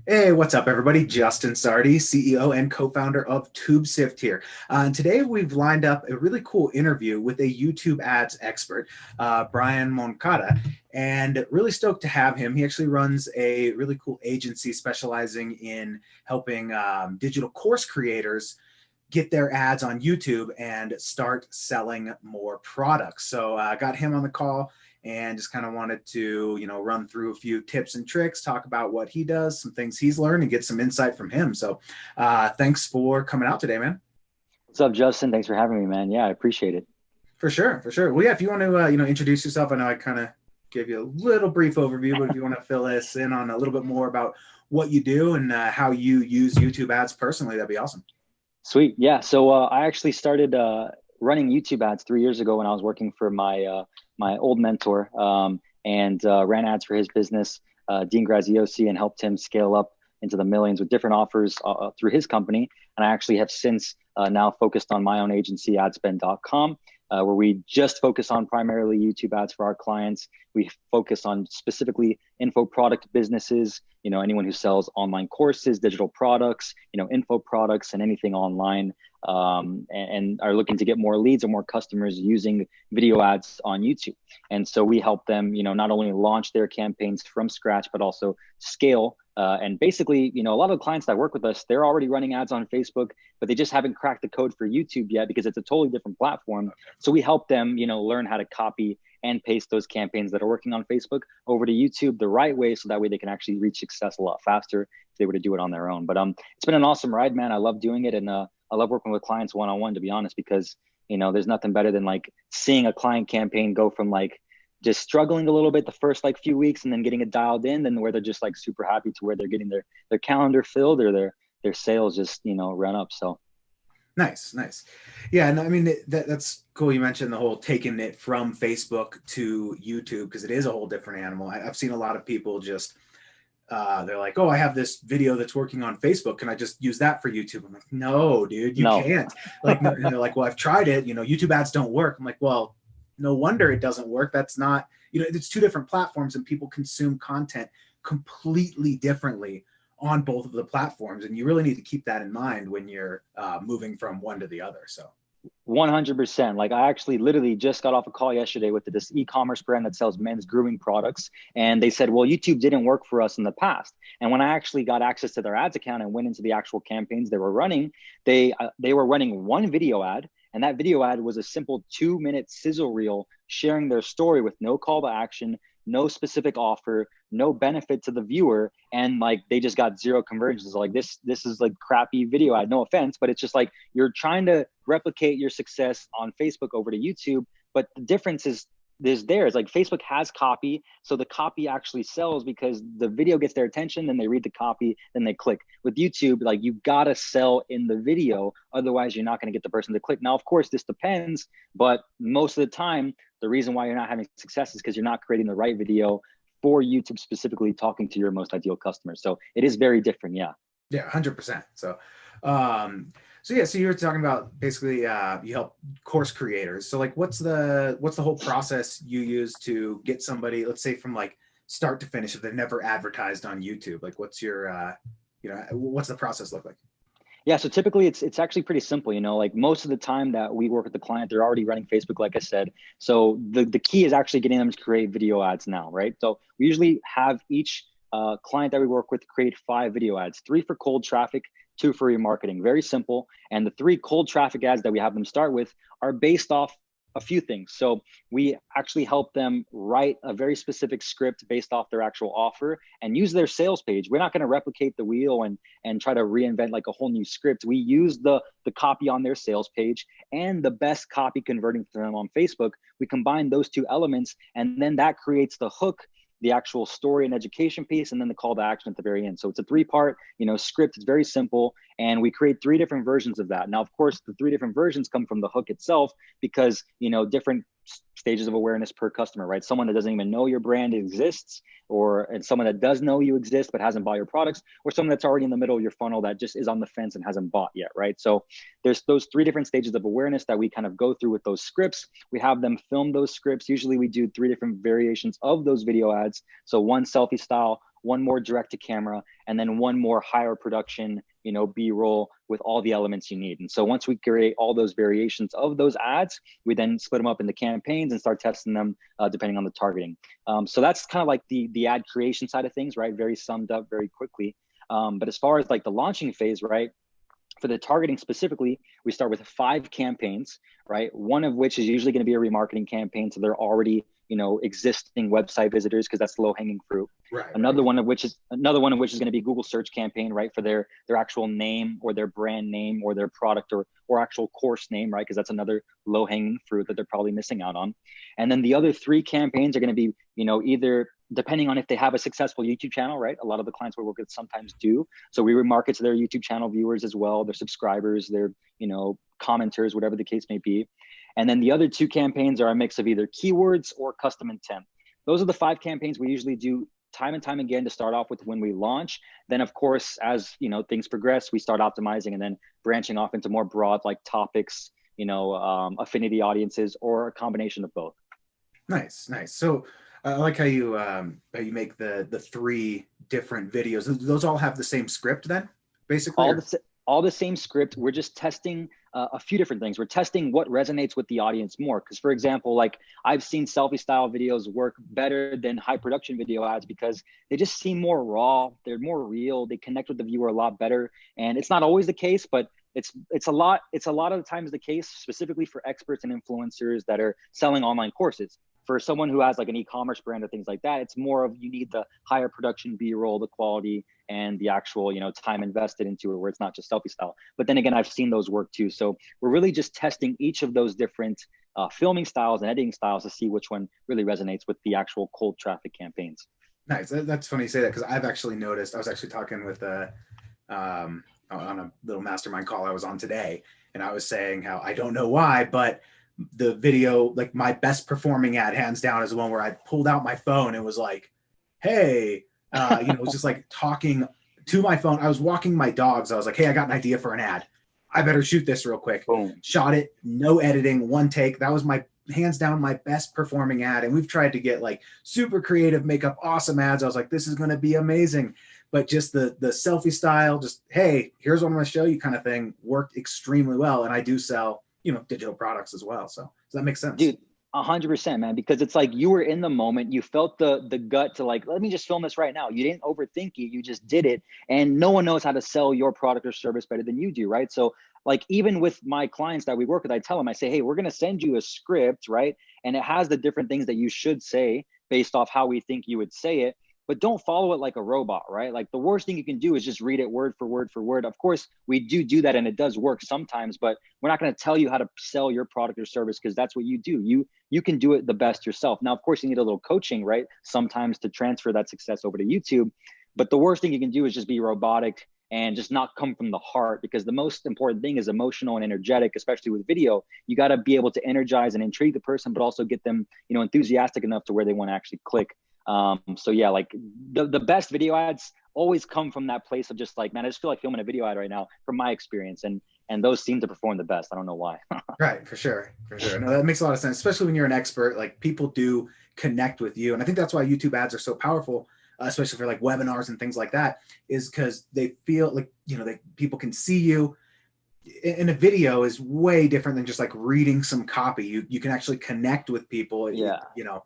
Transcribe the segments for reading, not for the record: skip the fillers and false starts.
Hey, what's up, everybody? Justin Sardi, CEO and co-founder of TubeSift here. And today we've lined up a really cool interview with a YouTube ads expert, Brian Moncada, and really stoked to have him. He actually runs a really cool agency specializing in helping digital course creators get their ads on YouTube and start selling more products. So I got him on the call and just kind of wanted to, run through a few tips and tricks, talk about what he does, some things he's learned, and get some insight from him. So thanks for coming out today, man. What's up, Justin? Thanks for having me, man. Yeah, I appreciate it. For sure, for sure. Well, yeah, if you want to, introduce yourself, I know I kind of gave you a little brief overview, but if you want to fill us in on a little bit more about what you do and how you use YouTube ads personally, that'd be awesome. Sweet. Yeah. So I actually started running YouTube ads 3 years ago when I was working for my old mentor, and ran ads for his business, Dean Graziosi, and helped him scale up into the millions with different offers through his company. And I actually have since now focused on my own agency, adspend.com, where we just focus on primarily YouTube ads for our clients. We focus on specifically info product businesses, anyone who sells online courses, digital products, info products, and anything online, and are looking to get more leads or more customers using video ads on YouTube. And so we help them, not only launch their campaigns from scratch, but also scale. And basically, a lot of the clients that work with us, they're already running ads on Facebook, but they just haven't cracked the code for YouTube yet because it's a totally different platform. So we help them, learn how to copy and paste those campaigns that are working on Facebook over to YouTube the right way, so that way they can actually reach success a lot faster if they were to do it on their own. But it's been an awesome ride, man. I love doing it, and I love working with clients one-on-one, to be honest, because there's nothing better than like seeing a client campaign go from like just struggling a little bit the first like few weeks and then getting it dialed in, then where they're just like super happy to where they're getting their calendar filled or their sales just run up. So Nice. Yeah, and I mean that's cool. You mentioned the whole taking it from Facebook to YouTube, because it is a whole different animal. I've seen a lot of people just they're like, oh, I have this video that's working on Facebook. Can I just use that for YouTube? I'm like, no, dude, you no. can't. Like, and they're like, well, I've tried it. YouTube ads don't work. I'm like, well, no wonder it doesn't work. That's not, it's two different platforms, and people consume content completely differently on both of the platforms. And you really need to keep that in mind when you're moving from one to the other. So 100%. Like, I actually literally just got off a call yesterday with this e-commerce brand that sells men's grooming products. And they said, well, YouTube didn't work for us in the past. And when I actually got access to their ads account and went into the actual campaigns they were running, they were running one video ad. And that video ad was a simple 2-minute sizzle reel sharing their story with no call to action, no specific offer, no benefit to the viewer. And like, they just got zero conversions. Like, this is like crappy video ad, no offense, but it's just like, you're trying to replicate your success on Facebook over to YouTube. But the difference is it's like Facebook has copy. So the copy actually sells because the video gets their attention, then they read the copy, then they click. With YouTube, like, you gotta sell in the video. Otherwise you're not gonna get the person to click. Now, of course, this depends, but most of the time, the reason why you're not having success is because you're not creating the right video for YouTube, specifically talking to your most ideal customers. So it is very different. Yeah. Yeah, 100%. So you're talking about basically you help course creators. So like, what's the whole process you use to get somebody, let's say, from like start to finish, if they've never advertised on YouTube? Like, what's your what's the process look like? Yeah, so typically it's actually pretty simple. Like, most of the time that we work with the client, they're already running Facebook, like I said. So the key is actually getting them to create video ads now, right? So we usually have each client that we work with create 5 video ads, 3 for cold traffic, 2 for remarketing. Very simple. And the 3 cold traffic ads that we have them start with are based off a few things. So we actually help them write a very specific script based off their actual offer and use their sales page. We're not going to replicate the wheel and try to reinvent like a whole new script. We use the copy on their sales page and the best copy converting for them on Facebook. We combine those 2 elements, and then that creates the hook, the actual story and education piece, and then the call to action at the very end. So it's a 3-part, script. It's very simple. And we create 3 different versions of that. Now, of course, the 3 different versions come from the hook itself because, different stages of awareness per customer, right? Someone that doesn't even know your brand exists, and someone that does know you exist but hasn't bought your products, or someone that's already in the middle of your funnel that just is on the fence and hasn't bought yet, right? So there's those 3 different stages of awareness that we kind of go through with those scripts. We have them film those scripts. Usually we do 3 different variations of those video ads. So one selfie style, one more direct to camera, and then one more higher production, you know, B-roll with all the elements you need. And so once we create all those variations of those ads, we then split them up into campaigns and start testing them depending on the targeting. So that's kind of like the ad creation side of things, right? Very summed up very quickly. But as far as like the launching phase, right? For the targeting specifically, we start with 5 campaigns, right? One of which is usually going to be a remarketing campaign. So they're already, you know, existing website visitors because that's low hanging fruit. Right. Another one of which is going to be Google search campaign, right? For their actual name or their brand name or their product or actual course name, right? Because that's another low hanging fruit that they're probably missing out on. And then the other 3 campaigns are going to be, you know, either depending on if they have a successful YouTube channel, right? A lot of the clients we work with sometimes do. So we remarket to their YouTube channel viewers as well, their subscribers, their, you know, commenters, whatever the case may be. And then the other 2 campaigns are a mix of either keywords or custom intent. Those are the 5 campaigns we usually do time and time again to start off with when we launch. Then of course, as you know, things progress, we start optimizing and then branching off into more broad like topics, you know, affinity audiences, or a combination of both. Nice, nice. So I like how you make the 3 different videos. Those all have the same script then, basically? All the same script. We're just testing a few different things. We're testing what resonates with the audience more. Because for example, like I've seen selfie style videos work better than high production video ads because they just seem more raw. They're more real. They connect with the viewer a lot better. And it's not always the case, but it's a lot of the times the case, specifically for experts and influencers that are selling online courses. For someone who has like an e-commerce brand or things like that, it's more of you need the higher production B-roll, the quality, and the actual, you know, time invested into it, where it's not just selfie style. But then again, I've seen those work too. So we're really just testing each of those different filming styles and editing styles to see which one really resonates with the actual cold traffic campaigns. Nice. That's funny you say that, because I've actually noticed. I was actually talking with on a little mastermind call I was on today, and I was saying how I don't know why, but the video, like my best performing ad hands down is the one where I pulled out my phone and was like, hey, you know, it was just like talking to my phone. I was walking my dogs. I was like, hey, I got an idea for an ad. I better shoot this real quick. Boom. Shot it, no editing, one take. That was my hands down my best performing ad. And we've tried to get like super creative, make up awesome ads. I was like, this is going to be amazing. But just the selfie style, just, hey, here's what I'm going to show you kind of thing, worked extremely well. And I do sell, you know, digital products as well. So does that make sense? Dude, 100%, man, because it's like you were in the moment, you felt the gut to like, let me just film this right now. You didn't overthink it, you just did it. And no one knows how to sell your product or service better than you do, right? So like even with my clients that we work with, I tell them, I say, hey, we're going to send you a script, right? And it has the different things that you should say based off how we think you would say it. But don't follow it like a robot, right? Like the worst thing you can do is just read it word for word for word. Of course, we do that and it does work sometimes, but we're not going to tell you how to sell your product or service because that's what you do. You can do it the best yourself. Now, of course, you need a little coaching, right? Sometimes to transfer that success over to YouTube. But the worst thing you can do is just be robotic and just not come from the heart, because the most important thing is emotional and energetic, especially with video. You got to be able to energize and intrigue the person, but also get them, you know, enthusiastic enough to where they want to actually click. So yeah, like the best video ads always come from that place of just like, man, I just feel like filming a video ad right now from my experience. And those seem to perform the best. I don't know why. Right. For sure. For sure. No, that makes a lot of sense, especially when you're an expert. Like people do connect with you. And I think that's why YouTube ads are so powerful, especially for like webinars and things like that, is because they feel like, you know, people can see you. In a video is way different than just like reading some copy. You can actually connect with people, Yeah. you know,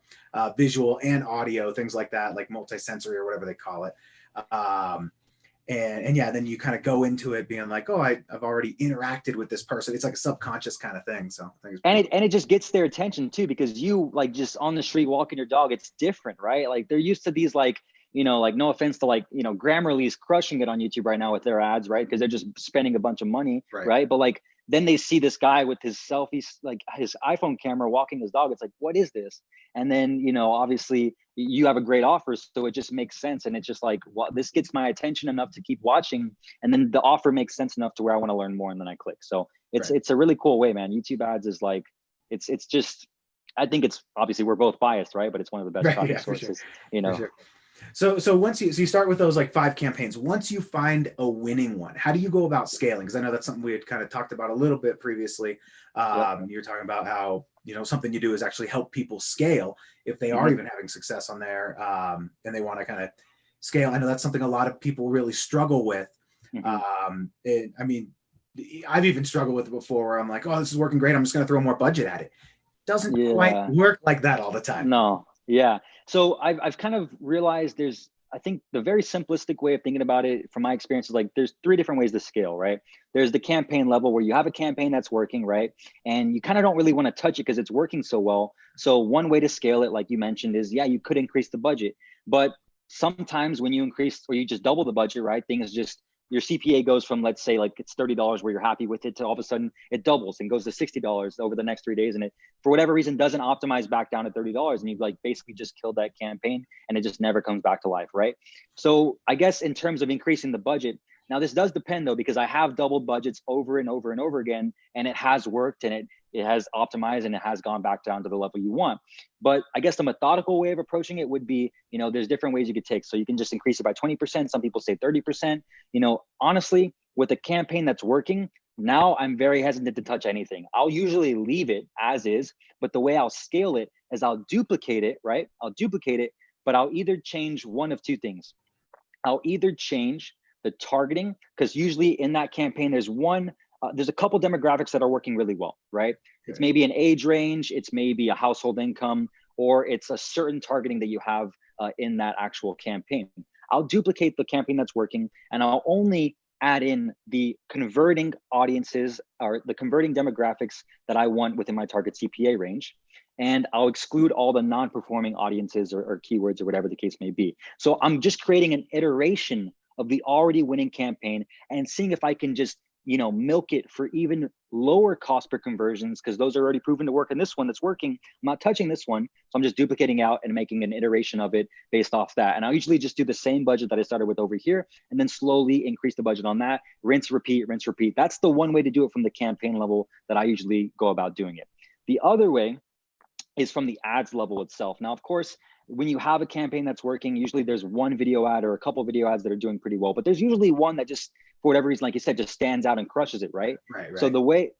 visual and audio, things like that, like multisensory or whatever they call it. And yeah, then you kind of go into it being like, oh, I've already interacted with this person. It's like a subconscious kind of thing. So I think and it just gets their attention too, because you like just on the street walking your dog, it's different, right? Like they're used to these like, you know, like no offense to like, you know, Grammarly's crushing it on YouTube right now with their ads, right? Because they're just spending a bunch of money, right? But like then they see this guy with his selfies, like his iPhone camera walking his dog. It's like, what is this? And then, you know, obviously you have a great offer, so it just makes sense. And it's just like, well, this gets my attention enough to keep watching. And then the offer makes sense enough to where I want to learn more, and then I click. So it's a really cool way, man. YouTube ads is like, it's just, I think it's obviously we're both biased, right? But it's one of the best traffic sources, you know. So once you start with those like 5 campaigns, once you find a winning one, how do you go about scaling? Because I know that's something we had kind of talked about a little bit previously. You were talking about how, you know, something you do is actually help people scale if they are even having success on there, and they want to kind of scale. I know that's something a lot of people really struggle with. I mean, I've even struggled with it before where I'm like, oh, this is working great, I'm just going to throw more budget at it. Doesn't quite work like that all the time. No. Yeah. So I've kind of realized I think the very simplistic way of thinking about it from my experience is like, there's three different ways to scale, right? There's the campaign level where you have a campaign that's working, right? And you kind of don't really want to touch it because it's working so well. So one way to scale it, like you mentioned, is you could increase the budget, but sometimes when you increase or you just double the budget, right? Things just, your CPA goes from, let's say like it's $30 where you're happy with it, to all of a sudden it doubles and goes to $60 over the next 3 days. And it, for whatever reason, doesn't optimize back down to $30. And you've like basically just killed that campaign and it just never comes back to life, right? So I guess in terms of increasing the budget, now this does depend though, because I have doubled budgets over and over and over again, and it has worked and it has optimized and it has gone back down to the level you want. But I guess the methodical way of approaching it would be, there's different ways you could take. So you can just increase it by 20%. Some people say 30%. Honestly, with a campaign that's working, now I'm very hesitant to touch anything. I'll usually leave it as is, but the way I'll scale it is I'll duplicate it, right? I'll duplicate it, but I'll either change one of two things. I'll either change the targeting, because usually in that campaign, there's a couple demographics that are working really well, right? It's maybe an age range, it's maybe a household income, or it's a certain targeting that you have in that actual campaign. I'll duplicate the campaign that's working, and I'll only add in the converting audiences or the converting demographics that I want within my target CPA range. And I'll exclude all the non-performing audiences or keywords or whatever the case may be. So I'm just creating an iteration of the already winning campaign and seeing if I can just, milk it for even lower cost per conversions, because those are already proven to work in this one that's working. I'm not touching this one. So I'm just duplicating out and making an iteration of it based off that. And I'll usually just do the same budget that I started with over here and then slowly increase the budget on that. Rinse, repeat, rinse, repeat. That's the one way to do it from the campaign level that I usually go about doing it. The other way is from the ads level itself. Now, of course, when you have a campaign that's working, usually there's one video ad or a couple video ads that are doing pretty well, but there's usually one that just, for whatever reason, like you said, just stands out and crushes it, right? Right. So the way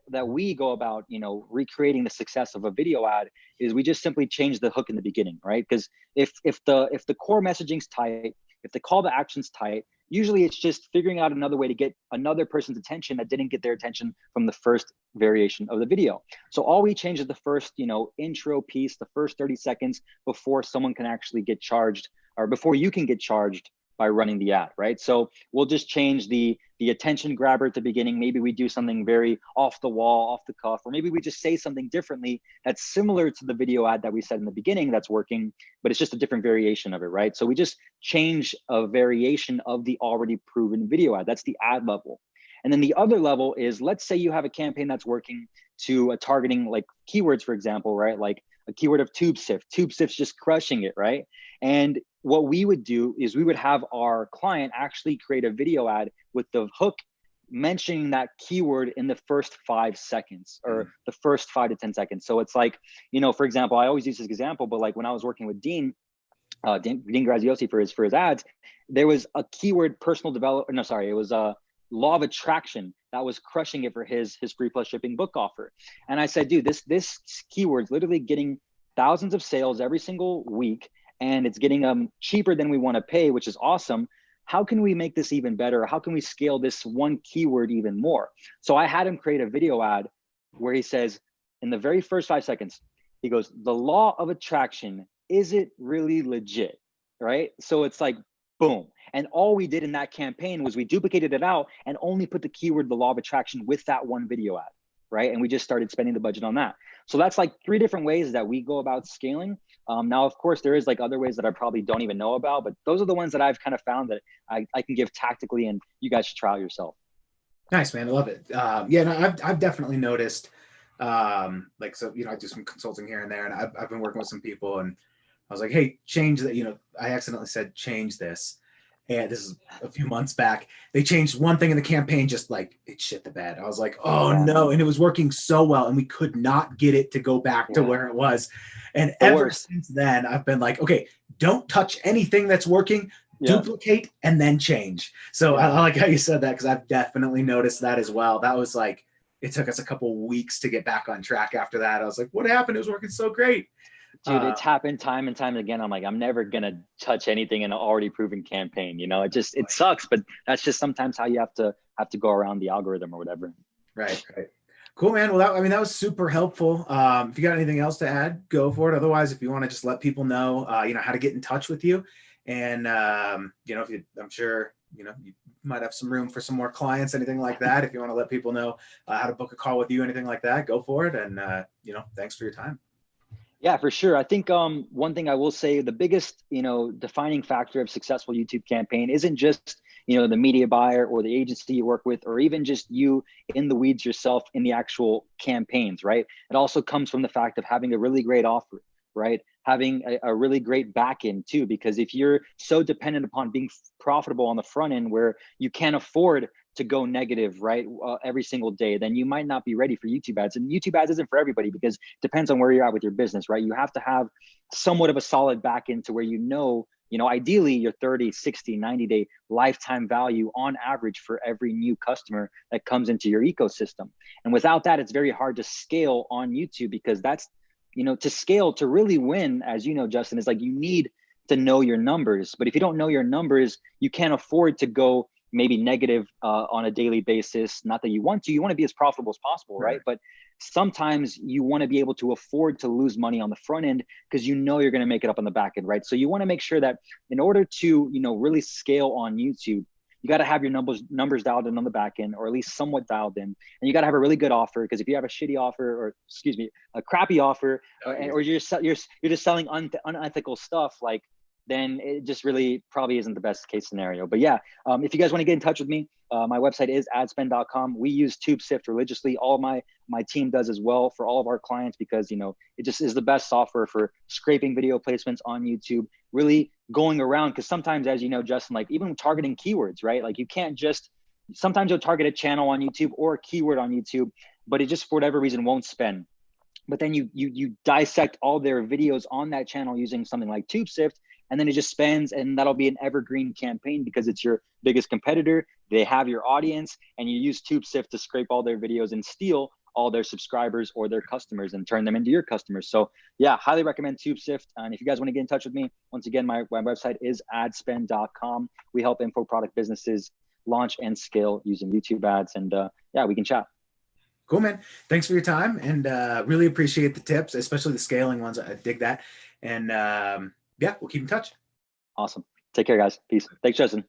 that we go about, recreating the success of a video ad is we just simply change the hook in the beginning, right? Because if the core messaging's tight, if the call to action's tight, usually it's just figuring out another way to get another person's attention that didn't get their attention from the first variation of the video. So all we change is the first, intro piece, the first 30 seconds before someone can actually get charged, or before you can get charged by running the ad, right? So we'll just change the attention grabber at the beginning. Maybe we do something very off the wall, off the cuff, or maybe we just say something differently that's similar to the video ad that we said in the beginning that's working, but it's just a different variation of it, right? So we just change a variation of the already proven video ad. That's the ad level. And then the other level is, let's say you have a campaign that's working to a targeting like keywords, for example, right? Like a keyword of TubeSift. TubeSift's just crushing it, right? And what we would do is we would have our client actually create a video ad with the hook mentioning that keyword in the first 5 seconds or the first 5 to 10 seconds. So it's like, for example, I always use this example, but like when I was working with Dean Graziosi for his ads, there was a keyword it was a law of attraction that was crushing it for his free plus shipping book offer. And I said, dude, this keyword's literally getting thousands of sales every single week, and it's getting cheaper than we want to pay, which is awesome. How can we make this even better? How can we scale this one keyword even more? So I had him create a video ad where he says, in the very first 5 seconds, he goes, the law of attraction, is it really legit? Right? So it's like, boom. And all we did in that campaign was we duplicated it out and only put the keyword, the law of attraction, with that one video ad, right? And we just started spending the budget on that. So that's like 3 different ways that we go about scaling. Now, of course, there is like other ways that I probably don't even know about, but those are the ones that I've kind of found that I can give tactically, and you guys should try out yourself. Nice, man. I love it. Yeah, no, I've definitely noticed, I do some consulting here and there, and I've been working with some people, and I was like, hey, change that. I accidentally said, change this. And this is a few months back. They changed one thing in the campaign, just like it shit the bed. I was like, oh no. And it was working so well, and we could not get it to go back to where it was. And ever since then, I've been like, okay, don't touch anything that's working, duplicate, and then change. So I like how you said that, because I've definitely noticed that as well. That was like, it took us a couple weeks to get back on track after that. I was like, what happened? It was working so great. Dude, it's happened time and time again. I'm like, I'm never gonna touch anything in an already proven campaign. You know, it sucks, but that's just sometimes how you have to go around the algorithm or whatever. Right. Cool, man. Well, that was super helpful. If you got anything else to add, go for it. Otherwise, if you want to just let people know, how to get in touch with you, and I'm sure you might have some room for some more clients, anything like that. If you want to let people know how to book a call with you, anything like that, go for it. And thanks for your time. Yeah, for sure. I think one thing I will say, the biggest, defining factor of successful YouTube campaign isn't just, the media buyer or the agency you work with, or even just you in the weeds yourself in the actual campaigns, right? It also comes from the fact of having a really great offer, right? Having a really great back end too, because if you're so dependent upon being profitable on the front end where you can't afford to go negative, right, every single day, then you might not be ready for YouTube ads. And YouTube ads isn't for everybody because it depends on where you're at with your business, right? You have to have somewhat of a solid back end to where ideally your 30, 60, 90-day lifetime value on average for every new customer that comes into your ecosystem. And without that, it's very hard to scale on YouTube because that's, to scale, to really win, as you know, Justin, is like you need to know your numbers. But if you don't know your numbers, you can't afford to go maybe negative on a daily basis. Not that you want to be as profitable as possible, right? But sometimes you want to be able to afford to lose money on the front end because you're going to make it up on the back end, right? So you want to make sure that in order to, really scale on YouTube, you got to have your numbers dialed in on the back end, or at least somewhat dialed in. And you got to have a really good offer, because if you have a shitty offer, or a crappy offer, or you're just selling unethical stuff, like, then it just really probably isn't the best case scenario. But yeah, if you guys want to get in touch with me, my website is adspend.com. We use TubeSift religiously. All my team does as well for all of our clients, because it just is the best software for scraping video placements on YouTube, really going around. Because sometimes, as you know, Justin, like even targeting keywords, right? Like you can't just, sometimes you'll target a channel on YouTube or a keyword on YouTube, but it just for whatever reason won't spend. But then you dissect all their videos on that channel using something like TubeSift, and then it just spends, and that'll be an evergreen campaign because it's your biggest competitor. They have your audience, and you use TubeSift to scrape all their videos and steal all their subscribers or their customers and turn them into your customers. So yeah, highly recommend TubeSift. And if you guys want to get in touch with me, once again, my website is adspend.com. We help info product businesses launch and scale using YouTube ads. And yeah, we can chat. Cool, man. Thanks for your time, and really appreciate the tips, especially the scaling ones. I dig that. And yeah, we'll keep in touch. Awesome. Take care, guys. Peace. Thanks, Justin.